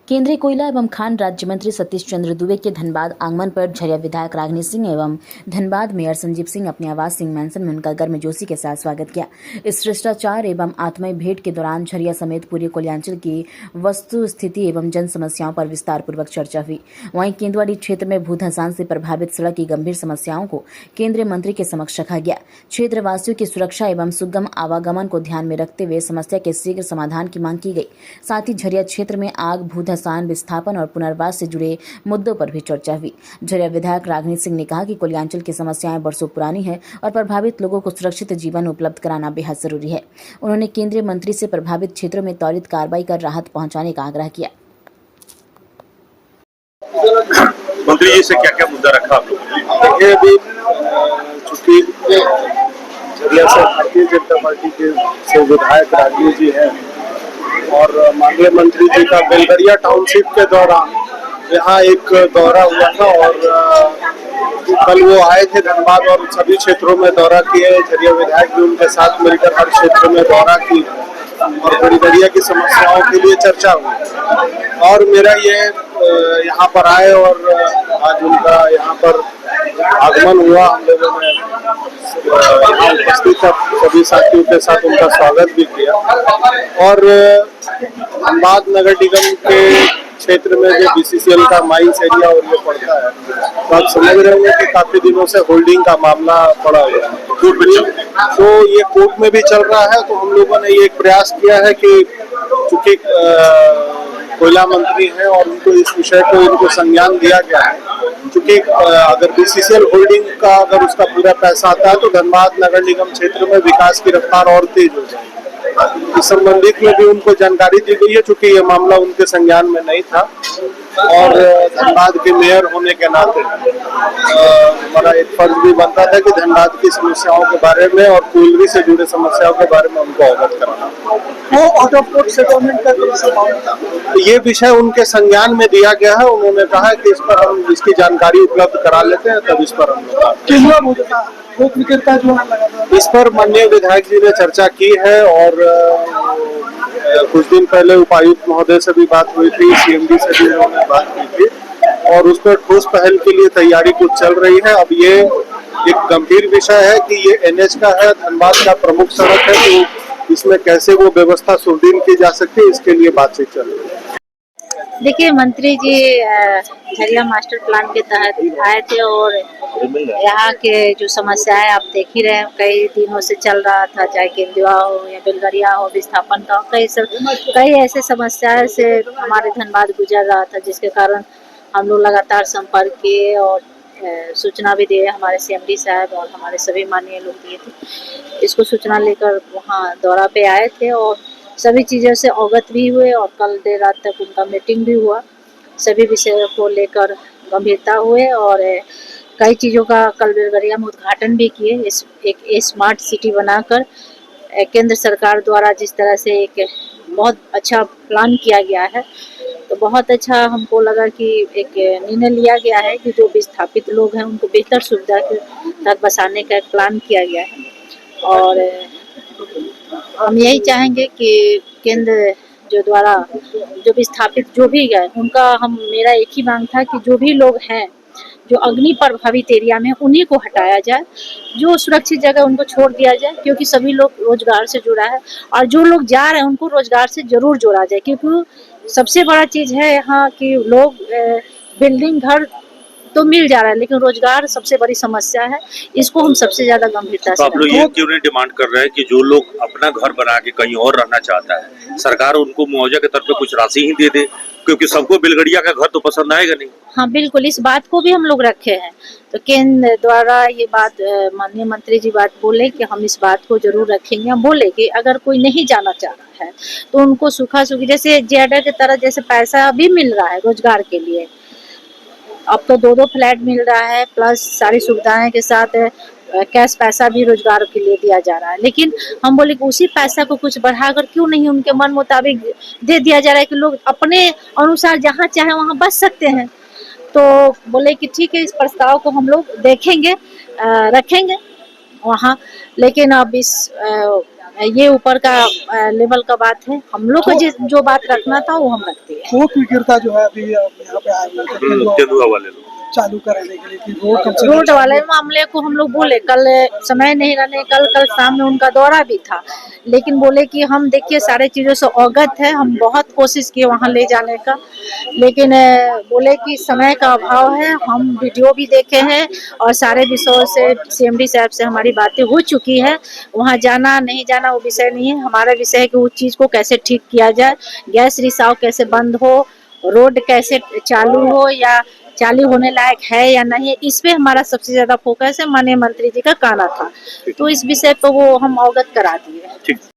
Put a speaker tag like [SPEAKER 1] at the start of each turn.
[SPEAKER 1] केंद्रीय कोयला एवं खान राज्य मंत्री सतीश चंद्र दुबे के धनबाद आगमन पर झरिया विधायक रागिनी सिंह एवं धनबाद मेयर संजीव सिंह अपने आवास सिंह मैंसन में उनका गर्मजोशी के साथ स्वागत किया। इस शिष्टाचार एवं आत्मीय भेंट के दौरान झरिया समेत पूरे कोयलांचल की वस्तु स्थिति एवं जन समस्याओं पर विस्तार पूर्वक चर्चा हुई। वहीं केंदुआड़ी क्षेत्र में भूधंसान से प्रभावित सड़क की गंभीर समस्याओं को केंद्रीय मंत्री के समक्ष रखा गया। क्षेत्रवासियों की सुरक्षा एवं सुगम आवागमन को ध्यान में रखते हुए समस्या के शीघ्र समाधान की मांग की गई। साथ ही झरिया क्षेत्र में आग, भूधंसान, विस्थापन और पुनर्वास से जुड़े मुद्दों पर भी चर्चा हुई। झरिया विधायक रागिनी सिंह ने कहा कि कोयलांचल की समस्याएं वर्षों पुरानी है और प्रभावित लोगों को सुरक्षित जीवन उपलब्ध कराना बेहद जरूरी है। उन्होंने केंद्रीय मंत्री से प्रभावित क्षेत्रों में त्वरित कार्रवाई कर राहत पहुंचाने का आग्रह किया।
[SPEAKER 2] मंत्री जी से क्या-क्या मुद्दा रखा आप लोगों ने?
[SPEAKER 3] अभी चूंकि झरिया से भारतीय जनता पार्टी के से विधायक रागिनी जी हैं और माननीय मंत्री जी का बेलगरिया टाउनशिप के दौरान यहाँ एक दौरा हुआ था और कल वो आए थे धनबाद और सभी क्षेत्रों में दौरा किए। झरिया विधायक भी उनके साथ मिलकर हर क्षेत्र में दौरा की और बेलगरिया की समस्याओं के लिए चर्चा हुई और मेरा ये यहाँ पर आए और आज उनका यहाँ पर आगमन हुआ। हम लोगों ने यहाँ उपस्थित सभी साथियों के साथ उनका स्वागत भी किया और धनबाद नगर निगम के क्षेत्र में जो बीसीसीएल का माइंस एरिया और ये पड़ता है तो आप समझ रहे होंगे कि काफी दिनों से होल्डिंग का मामला पड़ा हुआ है। तो ये कोर्ट में भी चल रहा है। तो हम लोगों ने ये एक प्रयास किया है कि चूंकि कोयला मंत्री हैं और उनको इस विषय को इनको संज्ञान दिया गया है, क्योंकि अगर बीसीसीएल होल्डिंग का अगर उसका पूरा पैसा आता है तो धनबाद नगर निगम क्षेत्र में विकास की रफ्तार और तेज हो जाएगी। इस संबंधित में भी उनको जानकारी दी गई है, चूंकि ये मामला उनके संज्ञान में नहीं था और धनबाद के मेयर होने के नाते हमारा एक फर्ज भी बनता था कि धनबाद की समस्याओं के बारे में और कोयलरी से जुड़े समस्याओं के बारे में उनको अवगत कराना।
[SPEAKER 4] वो आउट ऑफ कोर्ट सेटलमेंट का
[SPEAKER 3] ये विषय उनके संज्ञान में दिया गया है। उन्होंने कहा कि इस पर हम इसकी जानकारी उपलब्ध करा लेते हैं, तब इस पर हम इस पर माननीय विधायक जी ने चर्चा की है और कुछ दिन पहले उपायुक्त महोदय से भी बात हुई थी, सीएमडी से भी उन्होंने बात की थी और उस पर ठोस पहल के लिए तैयारी कुछ चल रही है। अब ये एक गंभीर विषय है कि ये एनएच का है, धनबाद का प्रमुख सड़क है, तो इसमें कैसे वो व्यवस्था सुदृढ़ की जा सकती है, इसके लिए बातचीत चल रही है।
[SPEAKER 5] देखिए, मंत्री जी झरिया मास्टर प्लान के तहत आए थे और यहाँ के जो समस्याएं आप देख ही रहे हैं, कई दिनों से चल रहा था, चाहे केंदुआ हो या बेलगरिया हो, विस्थापन का कई ऐसे समस्याएं से हमारे धनबाद गुजर रहा था, जिसके कारण हम लोग लगातार संपर्क किए और सूचना भी दिए। हमारे सीएमडी साहब और हमारे सभी माननीय लोग दिए थे। इसको सूचना लेकर वहाँ दौरा पे आए थे और सभी चीज़ों से अवगत भी हुए और कल देर रात तक उनका मीटिंग भी हुआ। सभी विषयों को लेकर गंभीरता हुए और कई चीज़ों का कल बेलगरिया में उद्घाटन भी किए। एक स्मार्ट सिटी बनाकर केंद्र सरकार द्वारा जिस तरह से एक बहुत अच्छा प्लान किया गया है, तो बहुत अच्छा हमको लगा कि एक निर्णय लिया गया है कि जो विस्थापित लोग हैं उनको बेहतर सुविधा के तहत बसाने का एक प्लान किया गया है और हम यही चाहेंगे कि केंद्र जो द्वारा जो विस्थापित जो भी गए उनका मेरा एक ही मांग था कि जो भी लोग हैं जो अग्नि प्रभावित एरिया में उन्हीं को हटाया जाए, जो सुरक्षित जगह उनको छोड़ दिया जाए, क्योंकि सभी लोग रोजगार से जुड़ा है और जो लोग जा रहे हैं उनको रोजगार से जरूर जोड़ा जाए, क्योंकि सबसे बड़ा चीज़ है यहाँ कि लोग बिल्डिंग घर तो मिल जा रहा है लेकिन रोजगार सबसे बड़ी समस्या है। इसको हम सबसे ज्यादा गंभीरता से
[SPEAKER 2] आप लोग ये क्यों नहीं डिमांड कर रहे हैं कि जो लोग अपना घर बना के कहीं और रहना चाहता है, सरकार उनको मुआवजा के तौर पे कुछ राशि ही दे दे, क्योंकि सबको बेलगरिया का घर तो पसंद आएगा नहीं।
[SPEAKER 5] हाँ बिल्कुल, इस बात को भी हम लोग रखे हैं। तो केंद्र द्वारा ये बात माननीय मंत्री जी बात बोले कि हम इस बात को जरूर रखेंगे। हम बोले कि अगर कोई नहीं जाना चाह रहा है तो उनको सूखा सूखी जैसे जेडा की तरह जैसे पैसा भी मिल रहा है रोजगार के लिए, अब तो 2-2 फ्लैट मिल रहा है प्लस सारी सुविधाएं के साथ कैश पैसा भी रोजगार के लिए दिया जा रहा है। लेकिन हम बोले कि उसी पैसा को कुछ बढ़ाकर क्यों नहीं उनके मन मुताबिक दे दिया जा रहा है कि लोग अपने अनुसार जहाँ चाहे वहाँ बस सकते हैं। तो बोले कि ठीक है, इस प्रस्ताव को हम लोग देखेंगे, रखेंगे वहाँ। लेकिन अब इस ये ऊपर का लेवल का बात है। हम लोग को जो बात रखना था वो हम रखते हैं।
[SPEAKER 4] कोर्ट विक्रेता जो है अभी यहाँ पे आए हुए थे
[SPEAKER 2] तेंदुआ वाले लोग
[SPEAKER 4] चालू कराने के लिए कि रोड कम से
[SPEAKER 5] रोड वाले मामले को हम लोग बोले, कल समय नहीं रहने कल शाम में उनका दौरा भी था, लेकिन बोले कि हम देखिए सारे चीज़ों से अवगत है, हम बहुत कोशिश किए वहाँ ले जाने का, लेकिन बोले कि समय का अभाव है। हम वीडियो भी देखे हैं और सारे विषयों से सीएमडी साहब से हमारी बातें हो चुकी है। वहाँ जाना नहीं जाना वो विषय नहीं है, हमारा विषय है कि उस चीज़ को कैसे ठीक किया जाए, गैस रिसाव कैसे बंद हो, रोड कैसे चालू हो या चालू होने लायक है या नहीं, इस पे हमारा सबसे ज्यादा फोकस है। माननीय मंत्री जी का कहना था, तो इस विषय को वो हम अवगत करा दिए।
[SPEAKER 2] ठीक।